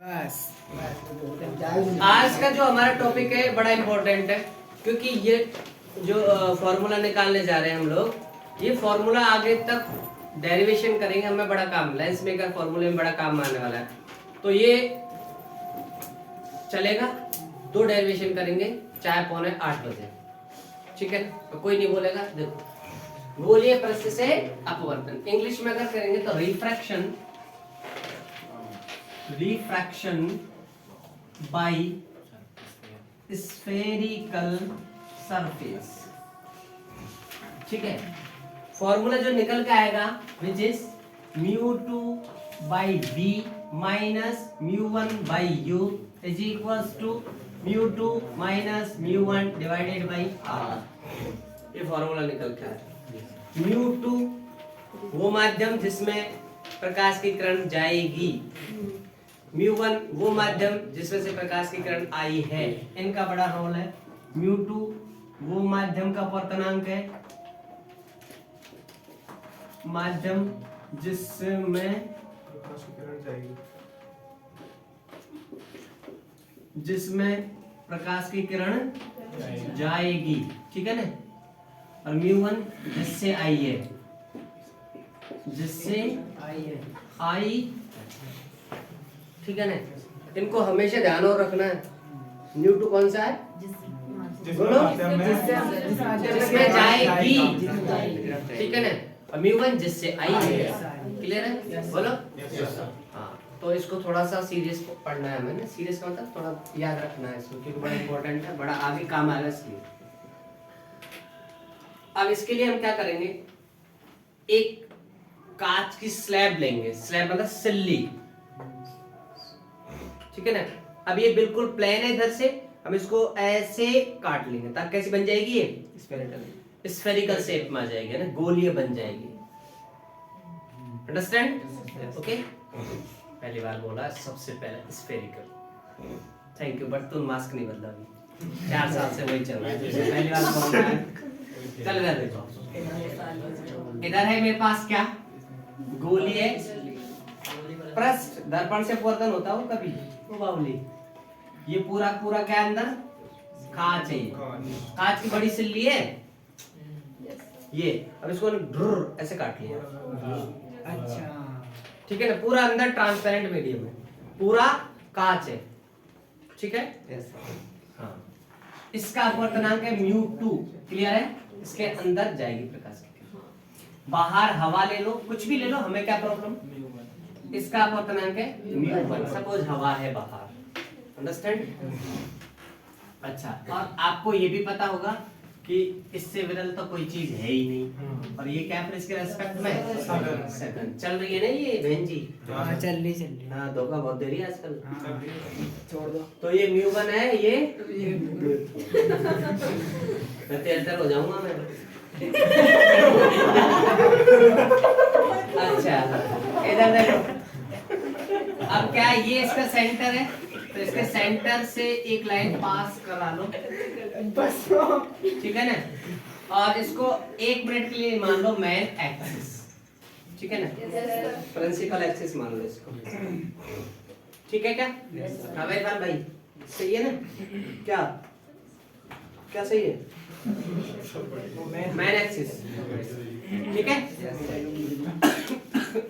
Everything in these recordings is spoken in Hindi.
आज का जो हमारा टॉपिक है बड़ा इम्पोर्टेंट है, क्योंकि ये जो फॉर्मूला निकालने जा रहे हैं हम लोग, ये फॉर्मूला आगे तक डेरिवेशन करेंगे, हमें बड़ा काम लेंस मेकर फॉर्मूले में बड़ा काम आने वाला है। तो ये चलेगा, 2 डेरिवेशन करेंगे 4:45 बजे, ठीक है। तो कोई नहीं बोलेगा, देखो गोलीय पृष्ठ से अपवर्तन इंग्लिश में अगर करेंगे तो रिफ्रैक्शन बाय स्फेरिकल सरफेस, ठीक है। फॉर्मूला जो निकल के आएगा which is μ2 by v minus μ1 by u is equals to μ2 minus μ1 divided by r। ये फॉर्मूला निकल के आया। μ2 वो माध्यम जिसमें प्रकाश की किरण जाएगी, μ1 वो माध्यम जिसमें से प्रकाश की किरण आई है, इनका बड़ा रोल है। μ2 वो माध्यम का अपवर्तनांक है, माध्यम जिसमें प्रकाश की किरण जाएगी, ठीक है ना। और μ1 जिससे आई है, आई, ठीक है ना। इनको हमेशा ध्यान और रखना है। μ2 कौन सा है? बोलो, जिसमें जाएगी, ठीक है ना। और μ1 जिससे आई है, क्लियर है? बोलो। हाँ, तो इसको थोड़ा सा सीरियस पढ़ना है हमें, सीरियस का मतलब थोड़ा याद रखना है इसको, क्योंकि बड़ा इंपॉर्टेंट है, बड़ा आगे काम आएगा इसलिए। अब इसके लिए हम क्या करेंगे, एक कांच की स्लैब लेंगे, स्लैब मतलब सिल्ली, ठीक है ना। अब ये बिल्कुल प्लेन है, इधर से हम इसको ऐसे काट लेंगे ताकि कैसी बन जाएगी, ये स्फेरिकल शेप में आ जाएगी ना, गोलीय बन जाएगी। अंडरस्टैंड? ओके, पहली बार बोला सबसे पहले स्फेरिकल। थैंक यू, बट तुम मास्क नहीं बदला अभी, 4 साल से वही चल रहा है, पहली बार बोलना है। चल रहा, देखो इधर है मेरे पास क्या, गोलीय पृष्ठ, दर्पण से अपवर्तन होता हो कभी वो बावली, ये पूरा पूरा क्या अंदर कांच है, कांच की बड़ी सिल्ली है ये। अब इसको ऐसे काट लिया, अच्छा, ठीक है ना। पूरा अंदर ट्रांसपेरेंट मीडियम है, पूरा कांच है, ठीक है। हाँ, इसका अपवर्तनांक है μ2, क्लियर है। इसके अंदर जाएगी प्रकाश की, बाहर हवा ले लो, कुछ भी ले लो, हमें क्या प्रॉब्लम। इसका अपवर्तनांक है μ1, सपोज हवा है बाहर, अंडरस्टैंड। अच्छा, और आपको ये भी पता होगा कि इससे विरल तो कोई चीज है ही नहीं, और ये क्या फिर इसके रेस्पेक्ट में सेकंड चल रही है ना ये बहन जी। हाँ, चल रही। हाँ, धोखा बहुत दे रही है आजकल, छोड़ दो। तो ये μ1 है, ये 73 हो जाऊंगा मैं। अच्छा, इधर देखो, अब क्या ये इसका सेंटर है, तो इसके सेंटर से एक लाइन पास करा लो बस, ठीक है ना। और इसको 1 मिनट के लिए मान लो मेन एक्सिस, ठीक है ना, प्रिंसिपल एक्सिस मान लो इसको, ठीक है क्या? हाँ भाई, सही है ना? क्या क्या सही है? मेन एक्सिस, ठीक है।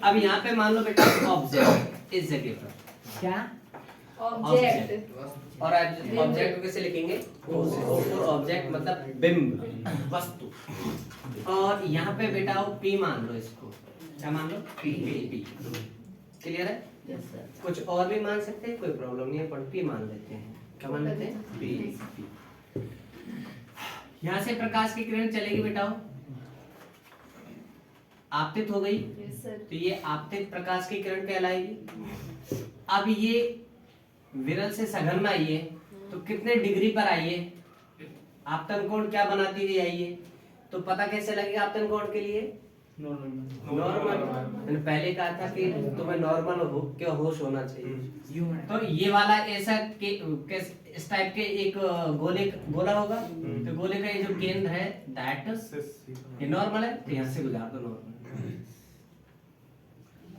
अब यहाँ पे मान लो बेटा ऑब्जेक्ट, इस जगह पर क्या ऑब्जेक्ट, और ऑब्जेक्ट कैसे लिखेंगे, ऑब्जेक्ट मतलब बिंब, वस्तु। और यहाँ पे बेटा P मान लो, इसको क्या मान लो, P, क्लियर है? कुछ और भी मान सकते हैं, कोई प्रॉब्लम नहीं है, पर P मान लेते हैं। क्या मान लेते हैं? P। यहाँ से प्रकाश की किरण चलेगी बेटा, आपतित हो गई, तो ये आपतित प्रकाश की किरण कहलाएगी। अब ये विरल से सघन में आई है, तो कितने डिग्री पर आई है, आपतन कोण क्या बनाती हुई आई है, तो पता कैसे लगेगा आपतन कोण के लिए? नॉर्मल। मैंने पहले कहा था कि तुम्हें नॉर्मल हो क्या होश होना चाहिए, तो ये वाला ऐसा इस टाइप के एक गोला होगा, तो गोले का ये जो केंद्र है दैट ये नॉर्मल है, तो यहाँ से गुजार दो नॉर्मल।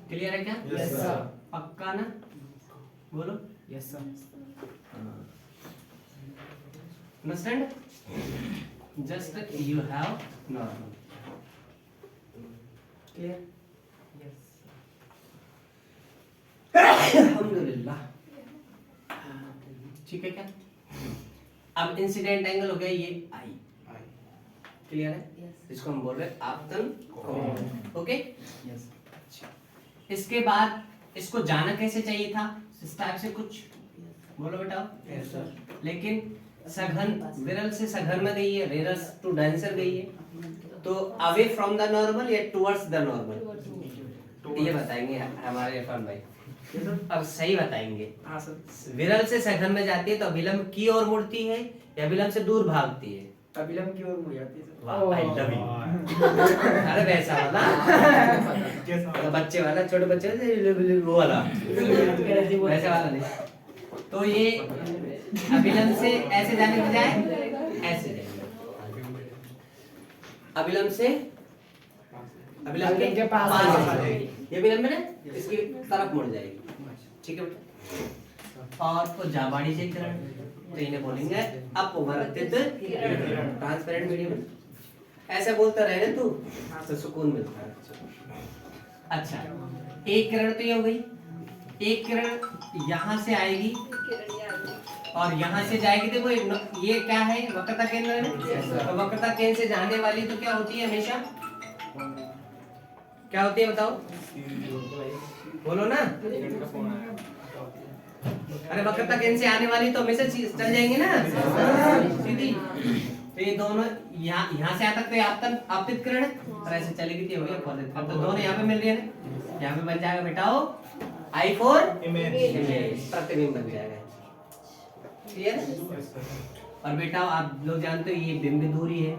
क्लियर है क्या? Yes sir. पक्का ना? बोलो yes sir. Understand? Just you have normal. Clear? अल्हम्दुलिल्लाह। ठीक है क्या? अब इंसिडेंट एंगल हो गया ये आई। क्लियर है? इसको हम बोल रहे हैं आपतन कोण। ओके? यस। इसके बाद इसको जाना कैसे चाहिए था? इस टाइप से कुछ बोलो बेटा। Yes sir. लेकिन सघन विरल से सघन में गई है, रेरस टू डेंसर गई है, तो अवे फ्रॉम द नॉर्मल या टुवर्ड्स द नॉर्मल, ये बताएंगे हमारे इरफान भाई। अब सही बताएंगे। हाँ सर। विरल से सघन में जाती है तो अभिलंब की ओर मुड़ती है या अभिलंब से दूर भागती है? अभिलंब की ओर मुड़ जाती है सर। वाह, I love you। अरे वैसा वाला तो बच्चे वाला, छोटे बच्चे वाला, वो वाला, वैसे वाला नहीं। तो ये अभिलंब से ऐसे जाने के बजाय ऐसे जाएंगे। अभिलंब से अभिलंब के पास ये अभिलंब है ना, इसकी तरफ मुड़ जाएगी। ठीक है बेटा। और को जाबाड़ी से किरण, तो इन्हें बोलेंगे अपवर्तित ट्रांसपेरेंट मीडियम। ऐसे बोलता रहे तू तो सुकून मिलता है। अच्छा, एक किरण तो ये हो गई। एक किरण यहाँ से आएगी और यहाँ से जाएगी। देखो ये क्या है? वक्रता केंद्र है ना। तो वक्रता केंद्र से जाने वाली तो क्या होती है हमेशा? क्या होती है बताओ? बोलो ना। अरे वक्रता केंद्र से आने वाली तो हमेशा चल जाएंगे ना सीधी। तो ये दोनों यहाँ से आता तो आपतित किरण है, और ऐसे चलेगी तो हो गया। अब तो दोनों यहाँ पे मिल रही है ना, यहाँ पे बन जाएगा बेटाओ आई फॉर इमेज, प्रतिबिंब बन जाएगा। क्लियर? और बेटा आप लोग जानते हो ये बिंब दूरी है।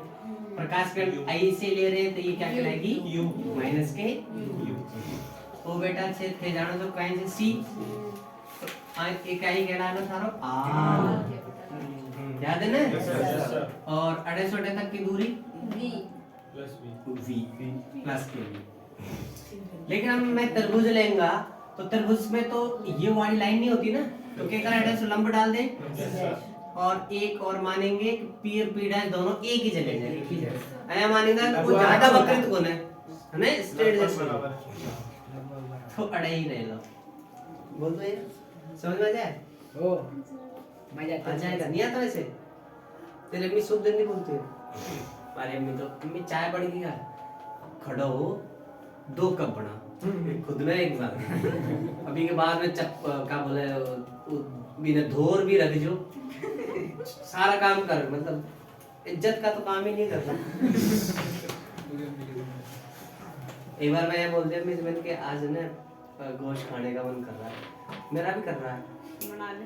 प्रकाश किरण आई से ले रहे हैं तो ये क्या कहलाएगी? यू माइनस के यू। वो बेटा छेद थे जानो तो कहीं से सी, एक आई कहलाना था आर, याद है ना? और अड़े सोटे तक की दूरी v प्लस के। लेकिन हम मैं तरबूज लेंगा तो तरबूज में तो ये वाली लाइन नहीं होती ना, तो क्या करें? एड्रेस लंब डाल दें और एक और मानेंगे कि पी और पी डैश दोनों एक ही जगह जाएंगे। ऐसा मानेंगे तो वो ज्यादा वक्रित कौन है ना, स्ट्रेट जैसे तो अड़े ही रह लो। बोल दो यार, समझ में आ जाए? ओ मजा आ जाएगा। नहीं आता वैसे? तेरे अम्मी शुभ दिन नहीं बोलती है। हमारी अम्मी तो अम्मी चाय पड़ गई खड़ो हो 2 कप बना खुद में एक बार। अभी के बाद में क्या बोले बिना धोर भी रख जो, सारा काम कर, मतलब इज्जत का तो काम ही नहीं करता। एक बार मैं बोल दिया मिस बन के आज ना गोश्त खाने का मन कर रहा है, मेरा भी कर रहा है। बना ले।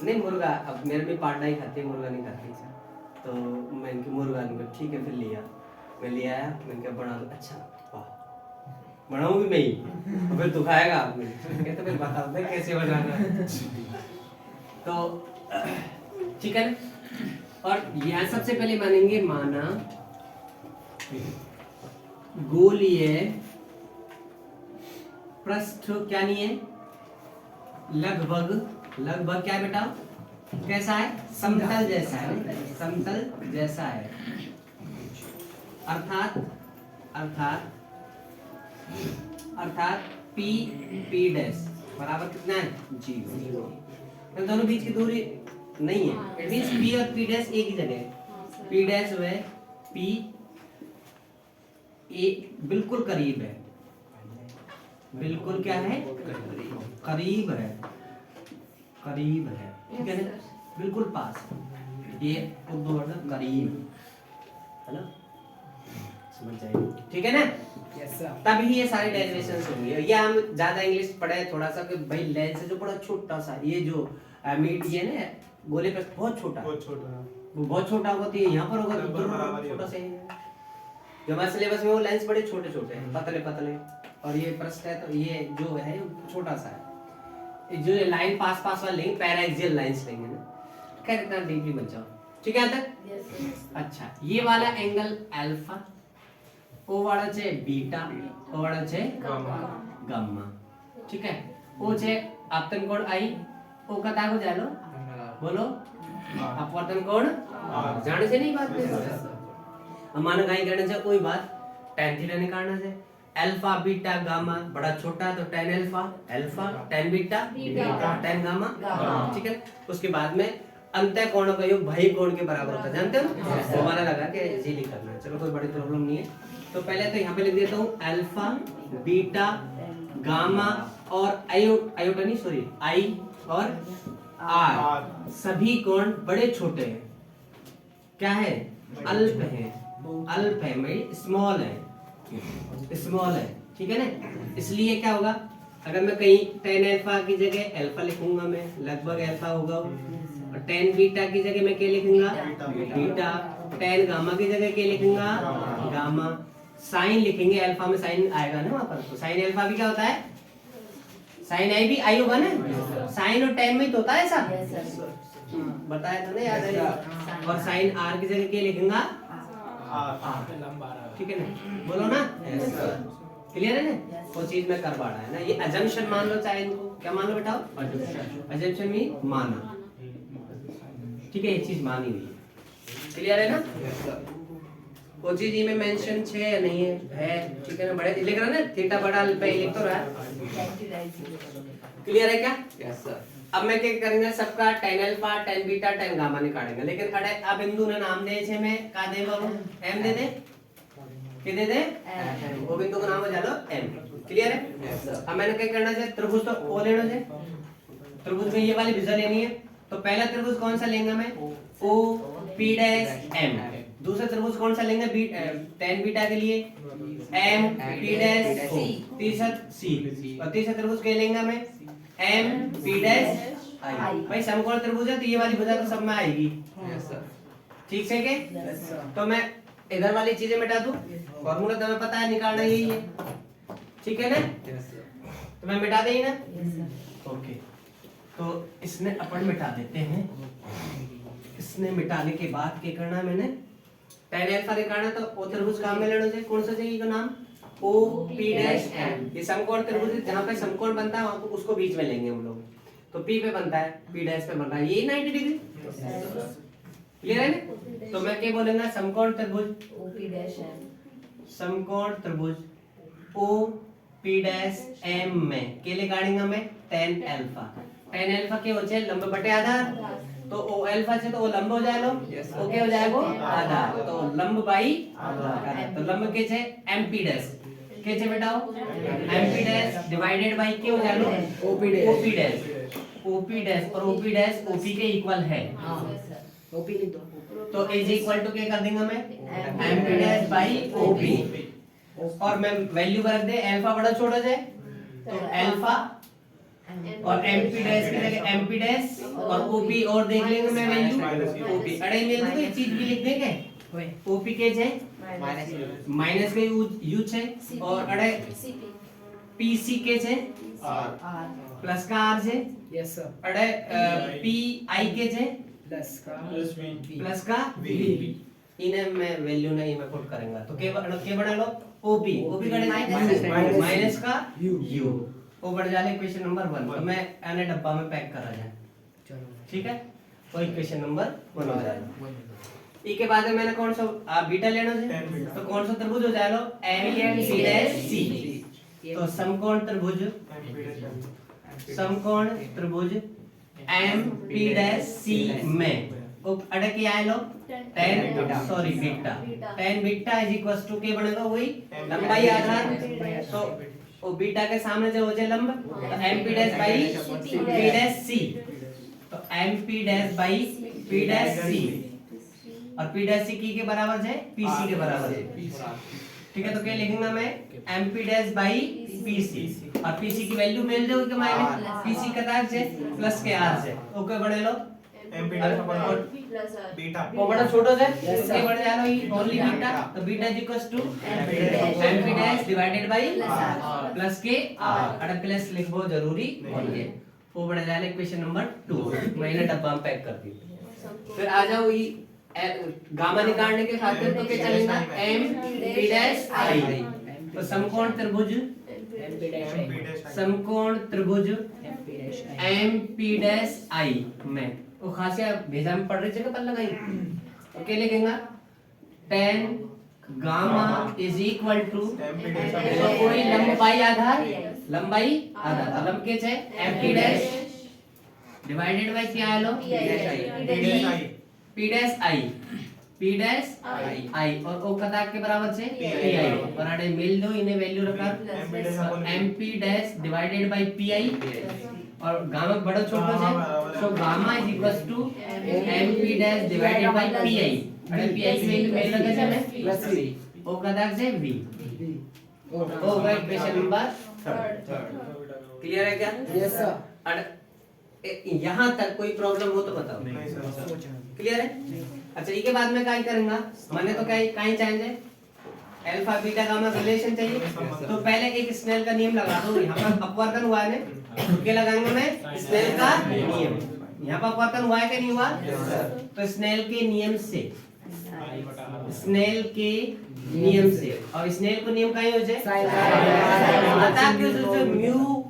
नहीं मुर्गा, अब मेरे भी पार्टनर ही खाती है, मुर्गा नहीं खाती। तो मैं इनकी मुर्गा इनको ठीक है, फिर लिया मैं ले आया, मैंने कहा बना दो। अच्छा वाह बनाऊँ भी मैं ही, तो फिर तू खाएगा आपने? कहते फिर बता दे कैसे बनाना। तो ठीक है ना। और यहाँ सबसे पहले मानेंगे माना गोलीय पृष्ठ क्या नहीं है, लगभग क्या है बेटा? कैसा है? समतल जैसा है, समतल जैसा है। अर्थात पी डैश बराबर कितना है? 0। तो दोनों बीच की दूरी नहीं है, इट मींस पी और पी डैश एक ही जगह है। पी डैश है पी ए बिल्कुल करीब है, बिल्कुल क्या है? करीब है, करीब है। ठीक है ना, बिल्कुल पास। ये उर्दू वर्ड करीब है ना, समझ जाएंगे। ठीक है ना? Yes sir. तभी ये सारी डेरिवेशंस होंगी। ये हम ज्यादा इंग्लिश पढ़े थोड़ा सा कि भाई लेंस से जो बड़ा छोटा सा ये जो मीट ये ना गोले पे बहुत छोटा, बहुत छोटा, वो बहुत छोटा होगा तो ये यहाँ पर होगा तो लगभग बराबर ही छोटा होगा। सा ही है। जो हमारे सिलेबस में वो लेंस बड़े छोटे छोटे हैं, पतले पतले, और ये पृष्ठ है तो ये जो है छोटा सा है। जो लाइन पास वाला लेंगे पैराक्सियल लाइंस लेंगे ना, खैर इतना डीपली मत जाओ। ठीक है यहाँ तक? अच्छा, ये वाला एंगल अल्फा, ओ वाला छे बीटा, ओ वाला छे गामा। गामा। ठीक है, ओ छे आपतन कोण आई ओ का ताको जालो बोलो अपवर्तन कोण जाने से नहीं बात है माना कहीं करने से कोई बात tan थीटा निकालना से अल्फा बीटा गामा बड़ा छोटा है तो tan alpha tan beta tan gamma ठीक है। उसके बाद में अंतः कोणों का योग भाई कोण के बराबर होता है जानते हो तो हमारा लगा के इजीली करना है। चलो कोई बड़ी प्रॉब्लम नहीं है। तो पहले तो यहाँ पे लिख देता हूँ अल्फा बीटा गामा और आयोटा नहीं सॉरी आई और आर सभी कोण बड़े छोटे हैं क्या है अल्प है मेरी स्मॉल है ठीक है ना। इसलिए क्या होगा अगर मैं कहीं tan अल्फा की जगह अल्फा लिखूंगा मैं लगभग अल्फा होगा और tan बीटा की जगह मैं क्या लिखूंगा बीटा tan गामा की जगह क्या लिखूंगा गामा साइन लिखेंगे अल्फा में साइन आएगा ना वहां पर तो साइन अल्फा भी क्या होता है साइन आई भी आई होगा ना साइन और tan में तो होता है ऐसा बताया था ना याद है और साइन आर की जगह क्या लिखूंगा ठीक है ना बोलो ना क्लियर है ना वो चीज में कर पा रहा है ना। ये अजम्पशन मान लो चाहे इनको क्या मान लो बेटा अजम्पशन मीन माना ठीक है ये चीज मानी हुई है क्लियर है ना। वो चीज में मेंशन है या नहीं है ठीक है ना बड़े लिख रहा है ना थीटा बड़ा अल्फा लिख तो रहा है क्लियर है क्या यस सर। अब मैं क्या करेंगे सबका tan alpha tan beta tan gamma निकालेंगे लेकिन अरे अब बिंदु ने नाम दे छे में का दे बोलो m दे के दे दे वो बिंदु का नाम हो जालो m क्लियर है यस सर। अब मैंने क्या करना है त्रिभुज तो ओ लेना है त्रिभुज में ये वाली भुजा लेनी है तो पहला त्रिभुज कौन सा लेंगे मैं o p डैश m दूसरा त्रिभुज कौन सा लेंगे tan बीटा के लिए m p डैश o तीसरा c और तीसरा त्रिभुज क्या लेंगे मैं m p डैश i भाई समकोण त्रिभुज है तो ये वाली भुजा तो सब में आएगी यस सर ठीक है क्या तो मैं इधर वाली चीजें मिटा दूं फार्मूला तुम्हें पता है निकालना यही है ठीक है ना तो मैं मिटा दें ना ओके तो इसने अपन मिटा देते हैं। इसने मिटाने के बाद क्या करना है मैंने tan अल्फा निकालना तो ओ त्रिभुज काम में लेना चाहिए कौन सा चाहिए का नाम ओ पी डैश एम ये समकोण त्रिभुज है जहां पे समकोण बनता है वहां उसको बीच में लेंगे हम लोग तो पी पे बनता है पी डैश पे बनता है ये 90 डिग्री क्लियर है ना। तो मैं क्या बोलूंगा समकोण त्रिभुज ओ पी डैश एम समकोण त्रिभुज ओ पी डैश एम में के लिए काटेंगे मैं tan अल्फा के हो जाए लंब बटे आधार तो ओ अल्फा से तो वो लंब हो जाए लो ओ क्या हो जाएगा आधार तो लंब बाई आधार तो लंब के छे एमपी डैश के छे बेटा एमपी डैश डिवाइडेड बाय क्या हो जाए लो ओपी डैश और ओपी डैश ओपी के इक्वल है ओपी लिख दो तो इज इक्वल टू क्या कर देंगे मैं एमपी डैश बाई ओपी और मैं वैल्यू रख दे अल्फा बड़ा छोटा जाए तो अल्फा और एमपी डैश की जगह एमपी डैश और ओपी और देख लेंगे मैं वैल्यू ओपी अड़े मिल तो ये चीज भी लिख देंगे ओपी के है माइनस के यू है और अड़े पीसी के है प्लस का आर है यस सर अड़े पी आई के है प्लस का वी इन्हें मैं वैल्यू नहीं मैं पुट करूंगा तो के बना लो ओपी ओपी कड़े माइनस का यू वो बढ़ जाले क्वेश्चन नंबर 1 तो मैं एने डब्बा में पैक करा जाए चलो ठीक है वही क्वेश्चन नंबर 1 हो जाएगा। ई के बाद में मैंने कौन सा बीटा लेना है तो कौन सा त्रिभुज हो जाएगा एम सी डैश सी तो समकोण त्रिभुज एम पी डैश सी में अड़े क्या है लो tan sorry beta tan beta is equal to K बनेगा वही लंबाई आधार तो वो बीटा के सामने जो हो जाए लंब तो mp dash by p dash c तो mp dash by p dash c और p डैश c की के बराबर है pc के बराबर है ठीक है। तो क्या लिखूंगा मैं mp डैश बाई pc और pc की वैल्यू मिल जाएगी कि माइनस pc का तार से प्लस के r से ओके बने लो mp डैश बराबर बीटा वो बड़ा छोटा है इसके बढ़ जा रहा है ओनली बीटा तो beta is equal to mp dash divided by plus K r अड़ प्लस लिखबो जरूरी है वो बढ़ जा रहा है क्वेश्चन नंबर 2 मैंने डब्बा में पैक कर दी। फिर आ जाओ ये गामा निकालने के खातिर तो क्या चलेगा m p डैश i तो समकोण त्रिभुज एम पी डैश आई में वो खासिया भेजा में पढ़ रही जगह पर लगाई तो क्या लिखेगा tan gamma is equal to कोई लंबाई आधार तो लंब के छे M P dash divided by क्या आलो पी डैश आई और ओ कदा के बराबर छे पी आई और आडे मिल दो इने वैल्यू रखा M P dash divided by P I और गामा बड़ो छोटो छे so gamma is equals to M P dash divided by P I अरे पी आई की वैल्यू मेल लगे छे में प्लस ओ कदा छे v ओ गई क्वेश्चन नंबर 3 क्लियर है क्या यस सर यहाँ तक कोई प्रॉब्लम हो तो बताओ नहीं सर क्लियर है अच्छा इसके बाद में क्या करूंगा मैंने तो क्या चाहिए अल्फा बीटा गामा रिलेशन चाहिए तो पहले एक स्नेल का नियम लगा दो यहाँ पर अपवर्तन हुआ है तो क्या लगाएंगे मैं स्नेल का नियम यहाँ पर अपवर्तन हुआ है कि नहीं हुआ तो स्नेल के नियम से और स्नेल को नियम कहीं हो जाए बता क्यों सोचो mu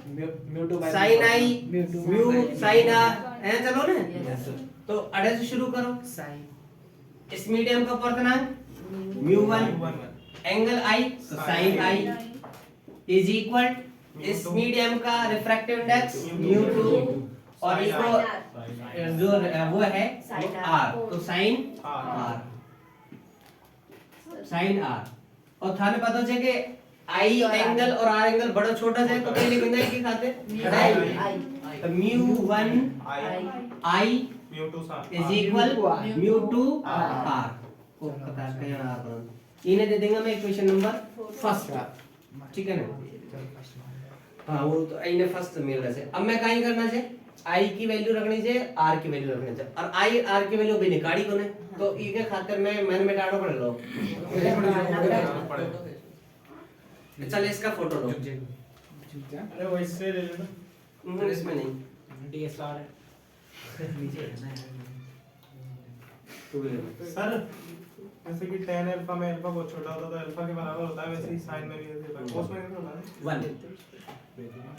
sine I mu sine R ऐसा चलो ना तो अड़े से शुरू करो इस मीडियम का अपवर्तनांक म्यू 1 एंगल आई तो साइन आई इज इक्वल इस मीडियम का रिफ्रैक्टिव इंडेक्स म्यू 2 और इसको जो वो है आर तो साइन आर और थाने पता है कि आई एंगल और आर एंगल बड़ा छोटा है तो पहले बिंदु की खाते तो mu 1 I is equal mu 2 R को पता है आर इन्हें दे देंगे मैं इक्वेशन नंबर फर्स्ट ठीक है ना हाँ वो तो इन्हें फर्स्ट मिल रहा है अब मैं कहीं करना है आई की वैल्यू रखनी चाहिए आर की वैल्यू रखनी चाहिए और आई आर की वैल्यू भी निकाली कोने तो ई के खातिर मैंने मिटाना पड़ेगा चल इसका फोटो लो अरे वो इससे ले लेना इसमें नहीं डीएसएलआर सर जैसे कि tan अल्फा में अल्फा बहुत छोटा होता है तो अल्फा के बराबर होता है वैसे ही sin में भी ऐसे होता है cos में कैसे होता है 1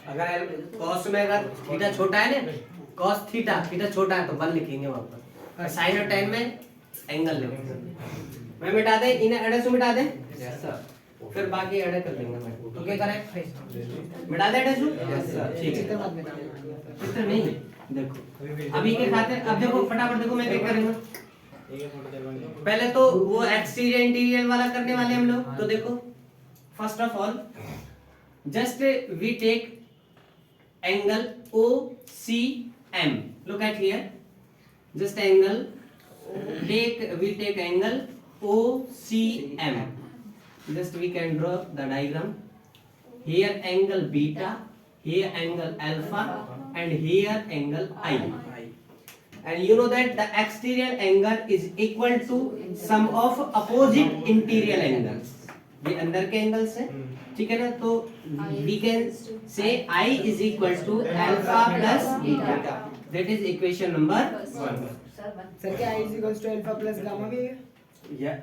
अगर cos में अगर थीटा छोटा है ना cos थीटा छोटा है तो 1 लिखेंगे वहां पर और sin और tan में एंगल लिखेंगे मैं मिटा दे इन्हें एडे से मिटा दे यस सर फिर बाकी एड कर लेंगे मैं तो क्या करें मिटा दे एडे से यस सर ठीक है चित्र नहीं देखो अभी के खातिर अब देखो फटाफट देखो मैं क्या करूंगा पहले तो वो एक्सटीरियर इंटीरियर वाला करने वाले हम लोग तो देखो first of all just we take angle OCM look at here just angle we take angle OCM just we can draw the diagram here angle beta here angle alpha and here angle I and you know that the exterior angle is equal to sum of opposite interior angles ये अंदर के एंगल्स हैं ठीक है ना तो we can say I is equal to alpha plus beta that is equation number 1 sir क्या I is equals to alpha plus gamma भी है yeah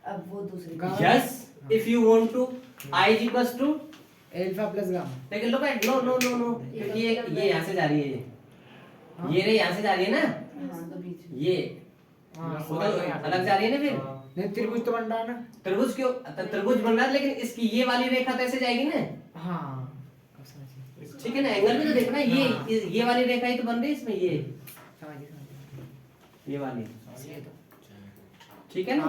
अब वो दूसरी yes if you want to I is equals to alpha plus gamma लेकिन look at no ये यहाँ से जा रही है ये रे यहाँ से जा रही है ना ये वो तो अलग जा रही है ना फिर नहीं त्रिभुज तो बन रहा है ना त्रिभुज क्यों त्रिभुज बन रहा है लेकिन इसकी ये वाली रेखा तो ऐसे जाएगी ना हाँ ठीक है ना एंगल भी तो देखना ये वाली रेखा ही तो बन रही है इसमें ये वाली ठीक है ना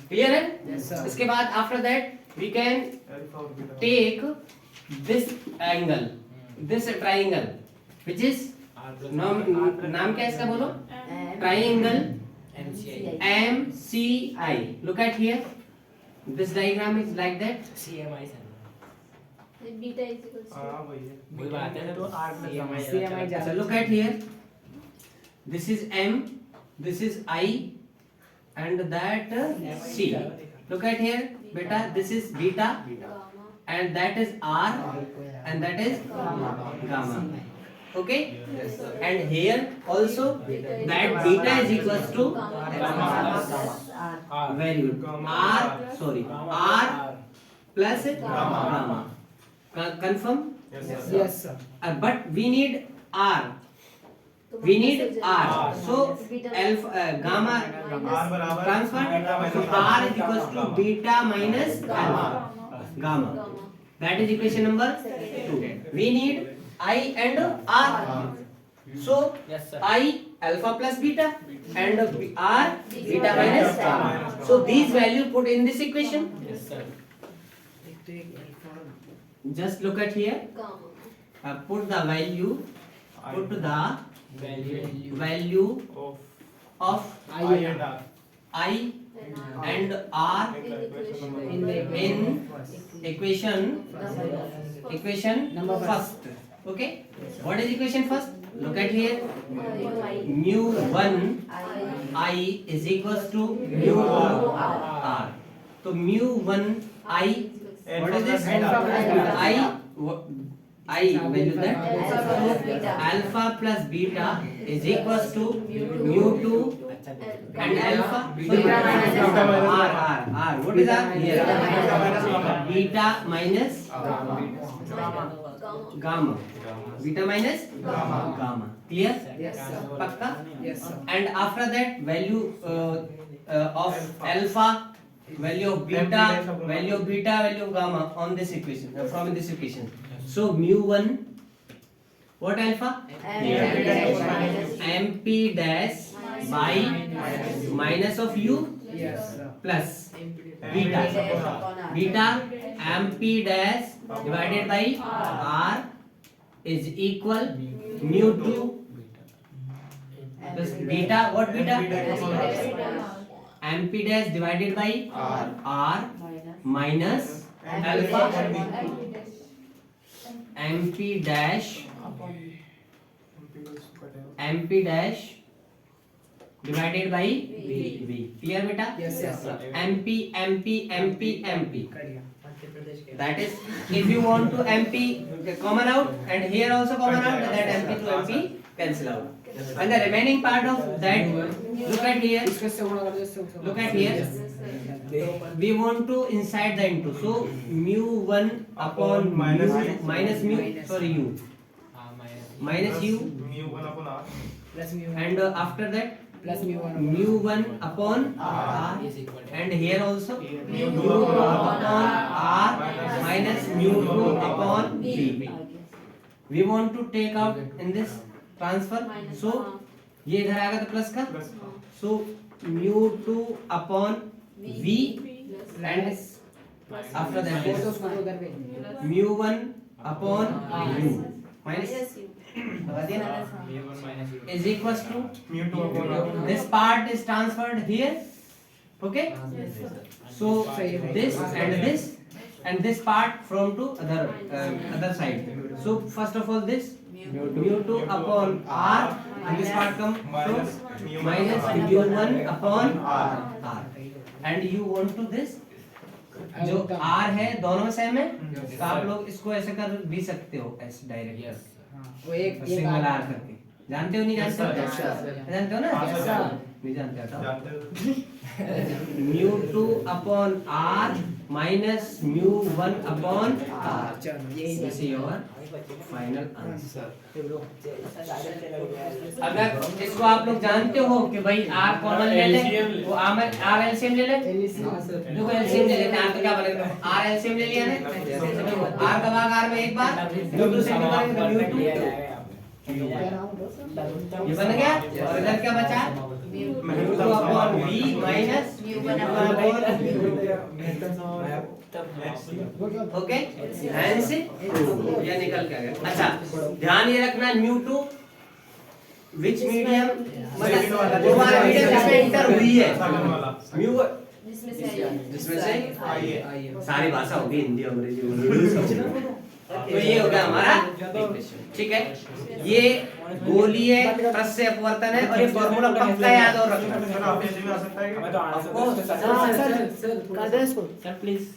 क्लियर है इसके बाद after that we can take this angle this triangle which is नाम क्या है इसका बोलो triangle MCI look at here this diagram is like that CMI beta is equals हां वही है वही बात है तो R plus CMI so look at here this is M this is I and that C look at here beta this is beta and that is R and that is gamma okay and here also that beta is equals to very good R sorry R plus gamma confirm Yes, sir. But we need R. तो We need minus हो R. जाएगा। So alpha gamma R बराबर transfer. Beta So minus R is equals to beta minus alpha. Gamma. That is equation number 2. We need I and R. So Yes, sir. I alpha plus beta and R beta minus gamma. So these value put in this equation. Yes, sir. Just look at here. Gamma। Put the value. Put the value of of I and R. I and R In the in equation Number first. Okay. What is equation first? Look at here. Mu 1 I is equals to mu 2 R. So mu 1 I. What is this? Alpha plus beta. I value that. Alpha plus beta is equals to mu 2 and alpha. So Beta minus gamma. R. What is R here? Beta minus gamma. Beta minus gamma. Beta minus gamma. Clear? Yes, sir. Pakka? Yes, sir. And after that value of alpha, value of beta, value of gamma on this equation, from this equation. So mu 1, what alpha? MP dash by minus of u Yes, sir. plus beta. Beta MP dash divided by R is equal mu 2 plus beta. What beta? MP dash divided by R minus alpha. MP dash divided by V. Clear beta? Yes, yes, sir. MP. Kadiya. That is, if you want to MP common out and here also common out, that MP to MP cancel out. And the remaining part of that, look at here. इसको से गुणा कर दो, इससे गुणा। Look at here. We want to inside the into. So mu 1 upon Minus mu u. minus mu. Sorry u. Minus u. Mu 1 upon R. Plus mu And after that plus mu 1 mu 1 upon R. And here also Mu mu 2 upon upon R minus mu 2 upon V. We want to take out in this transfer. So ये इधर आएगा तो प्लस का. Plus So mu 2 upon V and after that वो तो this उसको उधर भेज mu 1 upon u minus लगा दिया is equals to mu 2 upon R. this part is transferred here. Okay. So this and this part from to other side. So first of all this mu 2 upon R and this part come minus mu 1 upon R. And you want to this जो R है दोनों में सेम है तो आप लोग इसको ऐसे कर भी सकते हो ऐसे डायरेक्ट वो एक सिंगल R करके जानते हो नहीं जानते हो जानते हो ना हाँ, सर। नहीं जानते हटाओ जानते हो? mu 2 upon R minus mu 1 upon R. चलो यही This is your final answer. अगर इसको आप लोग जानते हो कि भाई R कॉमन ले ले वो R LCM ले ले देखो LCM ले लेते हैं R तो क्या बनेगा R LCM ले लिया ना R का भाग R में एक बार mu 2 से करेंगे तो mu 2 ये बन गया और इधर क्या बचा mu 2 upon V minus mu 1 upon okay ध्यान से ये निकल के आ गया. अच्छा ध्यान ये रखना mu 2 विच मीडियम मतलब जो हमारा मीडियम जिसमें इंटर हुई है Second वाला. mu जिसमें से जिसमें से आइए. सारी भाषा होगी हिंदी अंग्रेजी उर्दू सब तो ये हो गया हमारा ठीक है. ये गोलीय प्रस्य अपवर्तन है और ये फॉर्मूला पक्का याद और रखना. सर आप ऐसे भी आ सकता है कि हमें तो आंसर Of course. सर कर दो इसको सर प्लीज